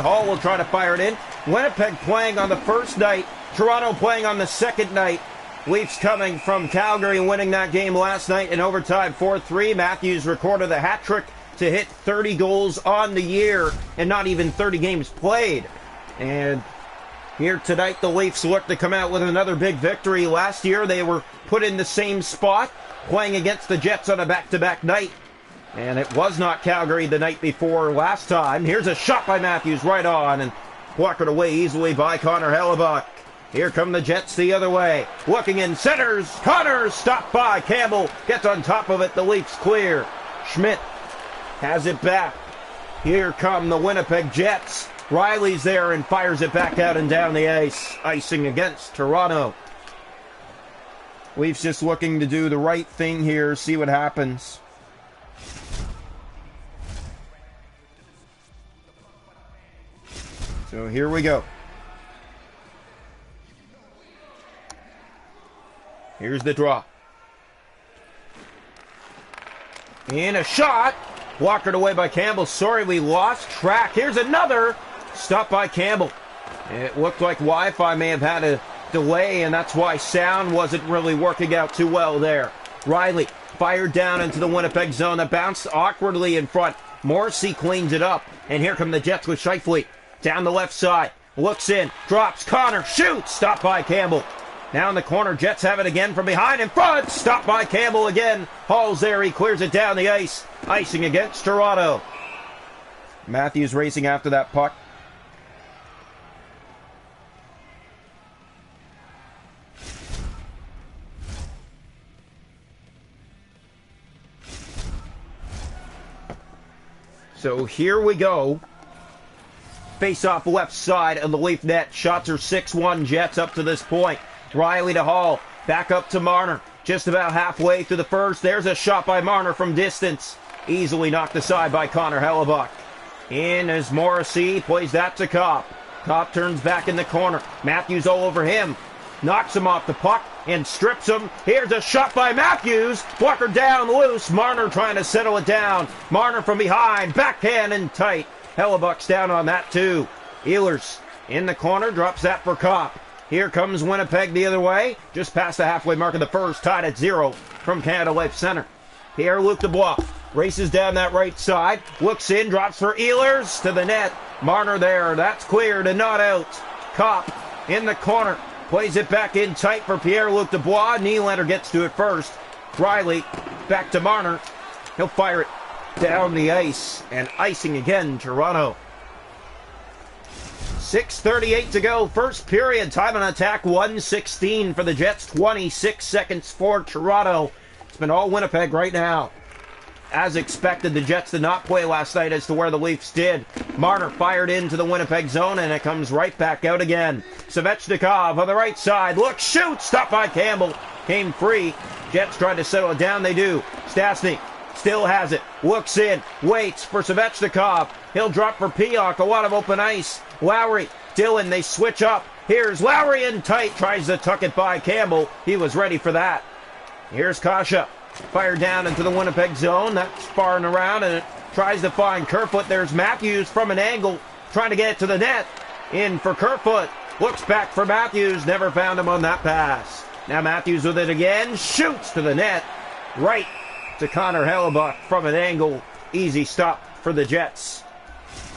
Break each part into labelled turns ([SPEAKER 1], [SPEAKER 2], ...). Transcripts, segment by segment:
[SPEAKER 1] Hall will try to fire it in. Winnipeg playing on the first night. Toronto playing on the second night. Leafs coming from Calgary, winning that game last night in overtime 4-3. Matthews recorded a hat trick to hit 30 goals on the year and not even 30 games played. And here tonight, the Leafs look to come out with another big victory. Last year, they were put in the same spot, playing against the Jets on a back-to-back night. And it was not Calgary the night before last time. Here's a shot by Matthews right on and blocked away easily by Connor Hellebuck. Here come the Jets the other way. Looking in centers. Connor stopped by Campbell. Gets on top of it. The Leafs clear. Schmidt has it back. Here come the Winnipeg Jets. Riley's there and fires it back out and down the ice. Icing against Toronto. Leafs just looking to do the right thing here. See what happens. So here we go. Here's the draw. In a shot. Blocked away by Campbell. Sorry, we lost track. Here's another. Stop by Campbell. It looked like Wi-Fi may have had a delay, and that's why sound wasn't really working out too well there. Riley fired down into the Winnipeg zone. That bounced awkwardly in front. Morrissey cleans it up. And here come the Jets with Scheifele. Down the left side. Looks in. Drops. Connor. Shoots. Stopped by Campbell. Now in the corner. Jets have it again from behind. In front. Stopped by Campbell again. Hall's there. He clears it down the ice. Icing against Toronto. Matthews racing after that puck. So here we go. Face off left side of the Leaf net. Shots are 6-1 Jets up to this point. Riley to Hall. Back up to Marner. Just about halfway through the first. There's a shot by Marner from distance. Easily knocked aside by Connor Hellebuck. In as Morrissey plays that to Kopp. Kopp turns back in the corner. Matthews all over him. Knocks him off the puck and strips him. Here's a shot by Matthews. Blocker down loose. Marner trying to settle it down. Marner from behind. Backhand and tight. Hellebuck's down on that too. Ehlers in the corner. Drops that for Kopp. Here comes Winnipeg the other way. Just past the halfway mark of the first. Tied at 0 from Canada Life Center. Pierre-Luc Dubois races down that right side. Looks in. Drops for Ehlers to the net. Marner there. That's cleared and not out. Kopp in the corner. Plays it back in tight for Pierre-Luc Dubois. Nylander gets to it first. Riley back to Marner. He'll fire it down the ice. And icing again, Toronto. 6:38 to go. First period. Time on attack 1:16 for the Jets. 26 seconds for Toronto. It's been all Winnipeg right now. As expected, the Jets did not play last night as to where the Leafs did. Marner fired into the Winnipeg zone, and it comes right back out again. Svechnikov on the right side. Look, shoot! Stopped by Campbell. Came free. Jets tried to settle it down. They do. Stastny still has it. Looks in. Waits for Svechnikov. He'll drop for Pionk. A lot of open ice. Lowry. Dillon. They switch up. Here's Lowry in tight. Tries to tuck it by Campbell. He was ready for that. Here's Kasha. Fired down into the Winnipeg zone. That's far and around, and it tries to find Kerfoot. There's Matthews from an angle, trying to get it to the net. In for Kerfoot. Looks back for Matthews. Never found him on that pass. Now Matthews with it again. Shoots to the net. Right to Connor Hellebuck from an angle. Easy stop for the Jets.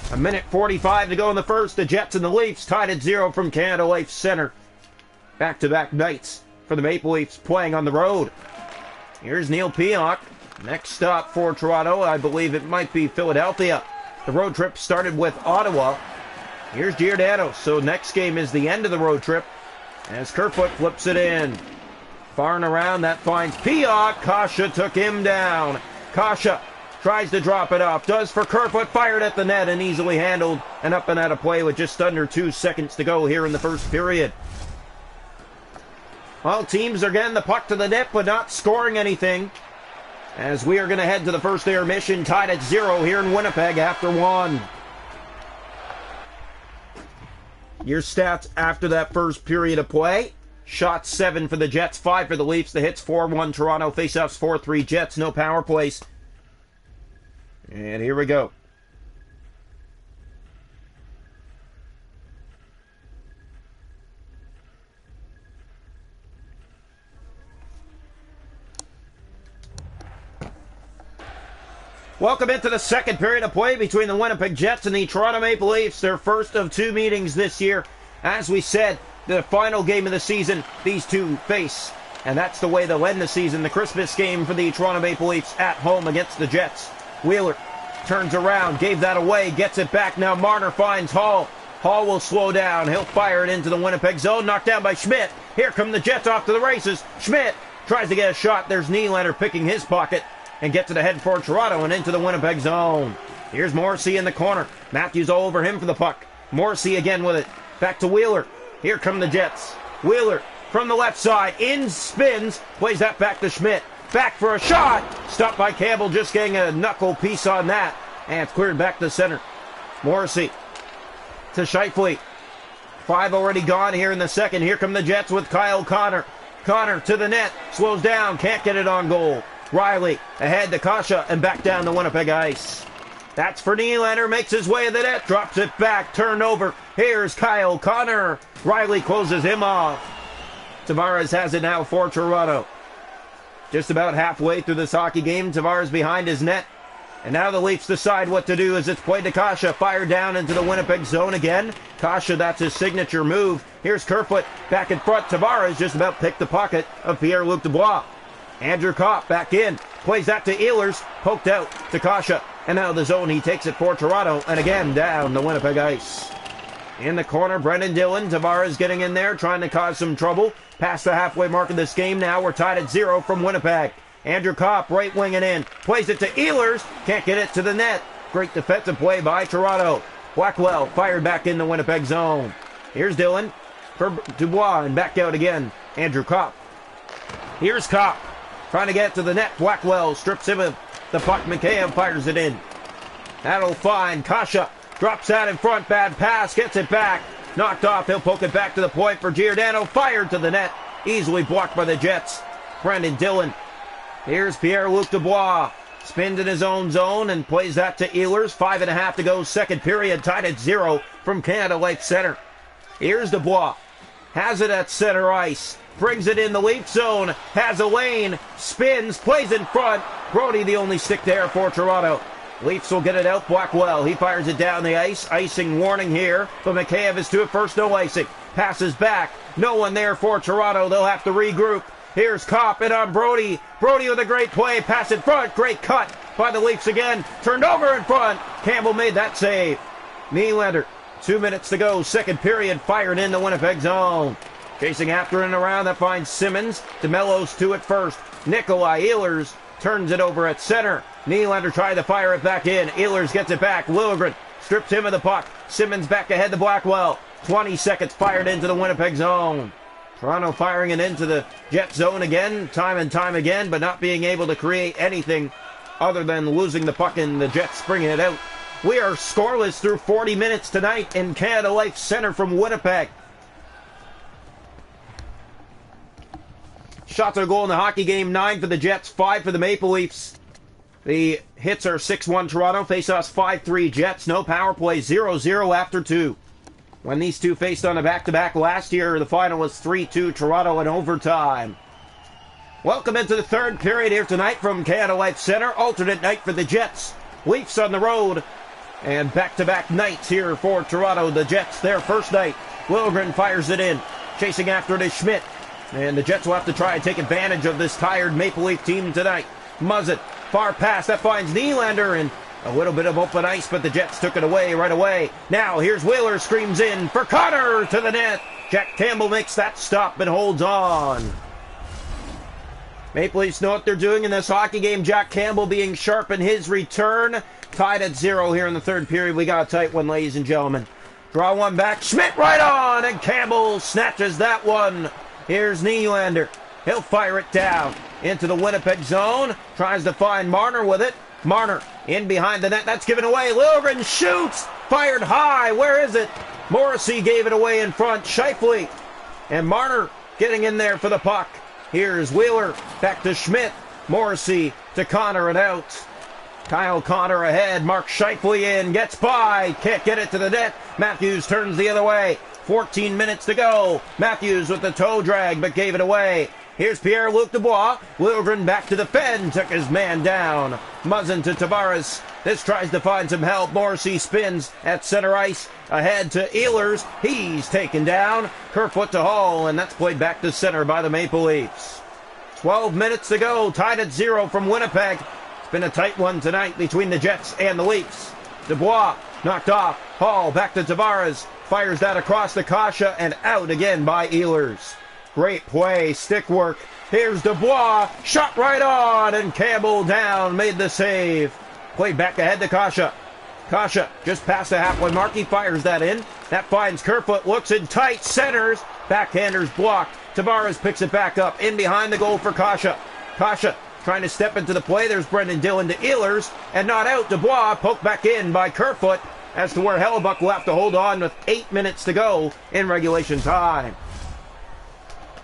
[SPEAKER 1] 1:45 to go in the first. The Jets and the Leafs tied at 0 from Canada Life Center. Back-to-back nights for the Maple Leafs playing on the road. Here's Neil Pionk. Next stop for Toronto, I believe it might be Philadelphia. The road trip started with Ottawa. Here's Giordano. So next game is the end of the road trip as Kerfoot flips it in. Far and around, that finds Pionk. Kasha took him down. Kasha tries to drop it off. Does for Kerfoot. Fired at the net and easily handled. And up and out of play with just under 2 seconds to go here in the first period. Well, teams are getting the puck to the net, but not scoring anything. As we are going to head to the first intermission, tied at 0 here in Winnipeg after 1. Your stats after that first period of play. Shots 7 for the Jets, 5 for the Leafs. The hits 4-1 Toronto. Faceoffs 4-3 Jets. No power plays. And here we go. Welcome into the second period of play between the Winnipeg Jets and the Toronto Maple Leafs, their first of two meetings this year. As we said, the final game of the season, these two face. And that's the way they'll end the season, the Christmas game for the Toronto Maple Leafs at home against the Jets. Wheeler turns around, gave that away, gets it back. Now Marner finds Hall. Hall will slow down. He'll fire it into the Winnipeg zone. Knocked down by Schmidt. Here come the Jets off to the races. Schmidt tries to get a shot. There's Nylander picking his pocket and gets it ahead for Toronto and into the Winnipeg zone. Here's Morrissey in the corner. Matthews all over him for the puck. Morrissey again with it. Back to Wheeler. Here come the Jets. Wheeler from the left side. In spins. Plays that back to Schmidt. Back for a shot. Stopped by Campbell. Just getting a knuckle piece on that. And it's cleared back to center. Morrissey to Scheifele. 5 already gone here in the second. Here come the Jets with Kyle Connor. Connor to the net. Slows down. Can't get it on goal. Riley ahead to Kasha and back down the Winnipeg ice. That's for Nylander. Makes his way to the net. Drops it back. Turned over. Here's Kyle Connor. Riley closes him off. Tavares has it now for Toronto. Just about halfway through this hockey game. Tavares behind his net. And now the Leafs decide what to do as it's played to Kasha. Fired down into the Winnipeg zone again. Kasha, that's his signature move. Here's Kerfoot back in front. Tavares just about picked the pocket of Pierre-Luc Dubois. Andrew Kopp back in. Plays that to Ehlers. Poked out to Kasha. And now the zone, he takes it for Toronto. And again, down the Winnipeg ice. In the corner, Brendan Dillon. Tavares getting in there, trying to cause some trouble. Past the halfway mark of this game now. We're tied at 0 from Winnipeg. Andrew Kopp right winging in. Plays it to Ehlers. Can't get it to the net. Great defensive play by Toronto. Blackwell fired back in the Winnipeg zone. Here's Dillon for Dubois and back out again. Andrew Kopp. Here's Kopp. Trying to get to the net. Blackwell strips him of the puck. Mikheyev fires it in. That'll find Kasha. Drops that in front. Bad pass. Gets it back. Knocked off. He'll poke it back to the point for Giordano. Fired to the net. Easily blocked by the Jets. Brendan Dillon. Here's Pierre-Luc Dubois. Spins in his own zone and plays that to Ehlers. 5.5 to go. Second period. Tied at 0 from Canada Life Center. Here's Dubois. Has it at center ice. Brings it in the Leaf zone. Has a lane. Spins. Plays in front. Brody the only stick there for Toronto. Leafs will get it out. Blackwell. He fires it down the ice. Icing warning here. But Mikheyev is to it first. No icing. Passes back. No one there for Toronto. They'll have to regroup. Here's Kopp and on Brody. Brody with a great play. Pass in front. Great cut by the Leafs again. Turned over in front. Campbell made that save. Nylander. 2 minutes to go. Second period. Fired in the Winnipeg zone. Chasing after and around. That finds Simmons. DeMello's to it first. Nikolai Ehlers turns it over at center. Nylander tried to fire it back in. Ehlers gets it back. Liljegren strips him of the puck. Simmons back ahead to Blackwell. 20 seconds fired into the Winnipeg zone. Toronto firing it into the Jet zone again, time and time again, but not being able to create anything other than losing the puck and the Jets bringing it out. We are scoreless through 40 minutes tonight in Canada Life Center from Winnipeg. Shots on goal in the hockey game, 9 for the Jets, 5 for the Maple Leafs. The hits are 6-1 Toronto, face-offs 5-3 Jets, no power play, 0-0 after 2. When these two faced on a back-to-back last year, the final was 3-2 Toronto in overtime. Welcome into the third period here tonight from Canada Life Center. Alternate night for the Jets. Leafs on the road. And back-to-back nights here for Toronto. The Jets, their first night. Liljegren fires it in. Chasing after it is Schmidt. And the Jets will have to try and take advantage of this tired Maple Leaf team tonight. Muzzin, far pass. That finds Nylander and a little bit of open ice, but the Jets took it away right away. Now here's Wheeler, screams in for Connor to the net. Jack Campbell makes that stop and holds on. Maple Leafs know what they're doing in this hockey game. Jack Campbell being sharp in his return. Tied at 0 here in the third period. We got a tight one, ladies and gentlemen. Draw one back. Schmidt right on, and Campbell snatches that one. Here's Nylander. He'll fire it down into the Winnipeg zone. Tries to find Marner with it. Marner in behind the net. That's given away. Liljegren shoots. Fired high. Where is it? Morrissey gave it away in front. Scheifele. And Marner getting in there for the puck. Here's Wheeler. Back to Schmidt. Morrissey to Connor and out. Kyle Connor ahead. Mark Scheifele in. Gets by. Can't get it to the net. Matthews turns the other way. 14 minutes to go. Matthews with the toe drag, but gave it away. Here's Pierre-Luc Dubois. Liljegren back to defend. Took his man down. Muzzin to Tavares. This tries to find some help. Morrissey spins at center ice. Ahead to Ehlers. He's taken down. Kerfoot to Hall, and that's played back to center by the Maple Leafs. 12 minutes to go. Tied at 0 from Winnipeg. It's been a tight one tonight between the Jets and the Leafs. Dubois knocked off. Hall back to Tavares. Fires that across to Kasha and out again by Ehlers. Great play, stick work. Here's Dubois, shot right on, and Campbell down, made the save. Played back ahead to Kasha. Kasha just past the halfway mark, he fires that in. That finds Kerfoot, looks in tight, centers. Backhander's blocked. Tavares picks it back up, in behind the goal for Kasha. Kasha trying to step into the play. There's Brendan Dillon to Ehlers, and not out. Dubois poked back in by Kerfoot as to where Hellebuck will have to hold on with 8 minutes to go in regulation time.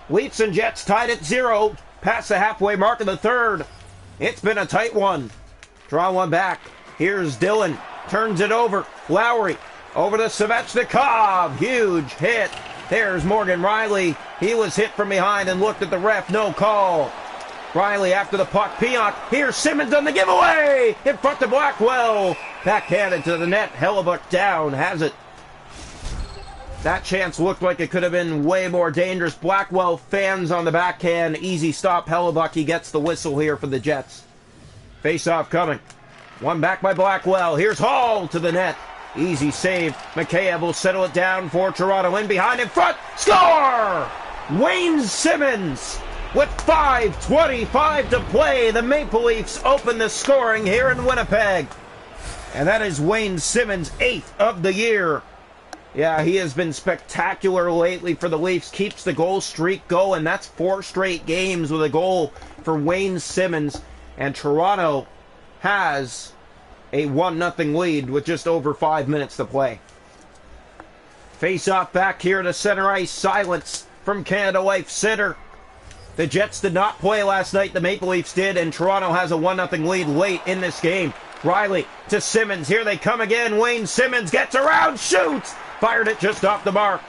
[SPEAKER 1] Leafs and Jets tied at 0, past the halfway mark of the third. It's been a tight one. Draw one back. Here's Dillon, turns it over. Lowry, over to Svechnikov. Huge hit. There's Morgan Riley. He was hit from behind and looked at the ref. No call. Riley after the puck. Pionk. Here's Simmons on the giveaway. In front to Blackwell. Backhanded to the net. Hellebuck down. Has it. That chance looked like it could have been way more dangerous. Blackwell fans on the backhand. Easy stop. Hellebuck, he gets the whistle here for the Jets. Face-off coming. One back by Blackwell. Here's Hall to the net. Easy save. Mikheyev will settle it down for Toronto. In behind, in front. Score! Wayne Simmons with 5:25 to play. The Maple Leafs open the scoring here in Winnipeg. And that is Wayne Simmons' 8th of the year. Yeah, he has been spectacular lately for the Leafs. Keeps the goal streak going. That's 4 straight games with a goal for Wayne Simmons. And Toronto has a 1-0 lead with just over 5 minutes to play. Face-off back here to center ice. Silence from Canada Life Center. The Jets did not play last night. The Maple Leafs did, and Toronto has a 1-0 lead late in this game. Riley to Simmons. Here they come again. Wayne Simmons gets around, shoots. Fired it just off the mark.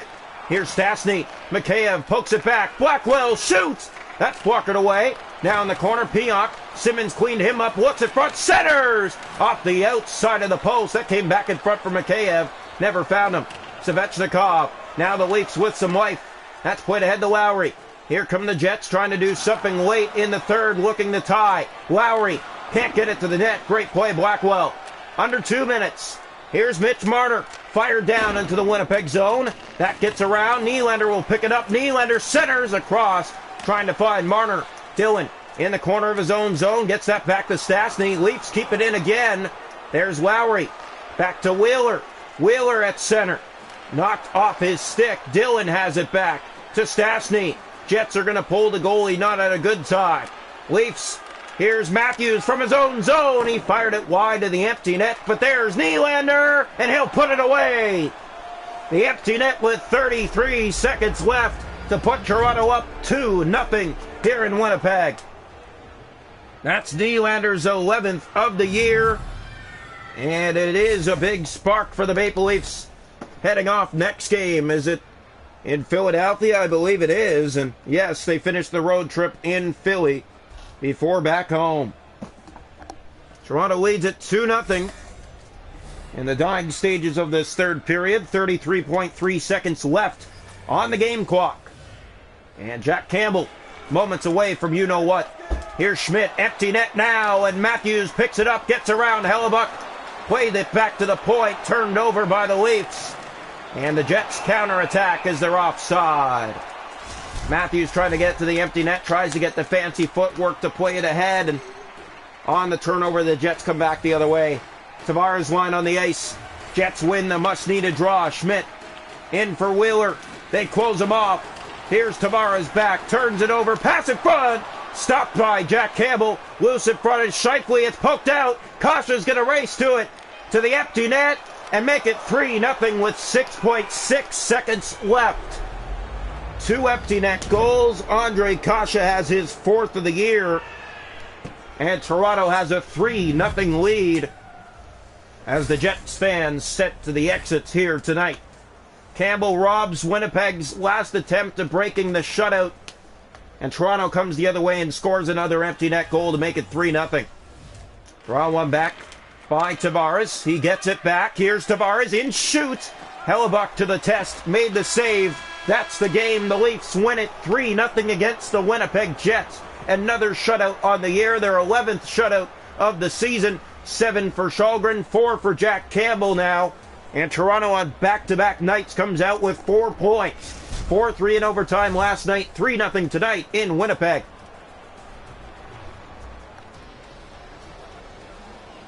[SPEAKER 1] Here's Stastny. Mikheyev pokes it back. Blackwell shoots. That's blocked away. Now in the corner, Pionk. Simmons cleaned him up. Looks at front. Centers! Off the outside of the post. That came back in front for Mikheyev. Never found him. Svechnikov. Now the Leafs with some life. That's played ahead to Lowry. Here come the Jets trying to do something late in the third, looking to tie. Lowry can't get it to the net. Great play, Blackwell. Under 2 minutes. Here's Mitch Marner, fired down into the Winnipeg zone. That gets around. Nylander will pick it up. Nylander centers across, trying to find Marner. Dillon in the corner of his own zone, gets that back to Stastny. Leafs keep it in again. There's Lowry. Back to Wheeler. Wheeler at center. Knocked off his stick. Dillon has it back to Stastny. Jets are going to pull the goalie, not at a good time. Leafs. Here's Matthews from his own zone. He fired it wide to the empty net, but there's Nylander, and he'll put it away. The empty net with 33 seconds left to put Toronto up 2-0 here in Winnipeg. That's Nylander's 11th of the year, and it is a big spark for the Maple Leafs heading off next game. Is it in Philadelphia? I believe it is, and yes, they finished the road trip in Philly before back home. Toronto leads at 2-0 in the dying stages of this third period. 33.3 seconds left on the game clock. And Jack Campbell, moments away from you-know-what. Here's Schmidt, empty net now, and Matthews picks it up, gets around Hellebuck, played it back to the point, turned over by the Leafs. And the Jets counterattack as they're offside. Matthews trying to get to the empty net, tries to get the fancy footwork to play it ahead, and on the turnover, the Jets come back the other way. Tavares line on the ice. Jets win the much-needed draw. Schmidt in for Wheeler. They close him off. Here's Tavares back, turns it over, pass in front. Stopped by Jack Campbell. Loose in front is Shifley. It's poked out. Kasha's going to race to it, to the empty net, and make it 3-0 with 6.6 seconds left. 2 empty net goals. Andre Kasha has his 4th of the year. And Toronto has a 3-0 lead as the Jets fans set to the exits here tonight. Campbell robs Winnipeg's last attempt at breaking the shutout And Toronto comes the other way and scores another empty net goal to make it 3-0. Draw one back by Tavares. He gets it back. Here's Tavares in shoot. Hellebuck to the test. Made the save. That's the game. The Leafs win it 3-0 against the Winnipeg Jets. Another shutout on the year. Their 11th shutout of the season. 7 for Shalgren, 4 for Jack Campbell now. And Toronto on back-to-back nights comes out with 4 points. 4-3 in overtime last night, 3-0 tonight in Winnipeg.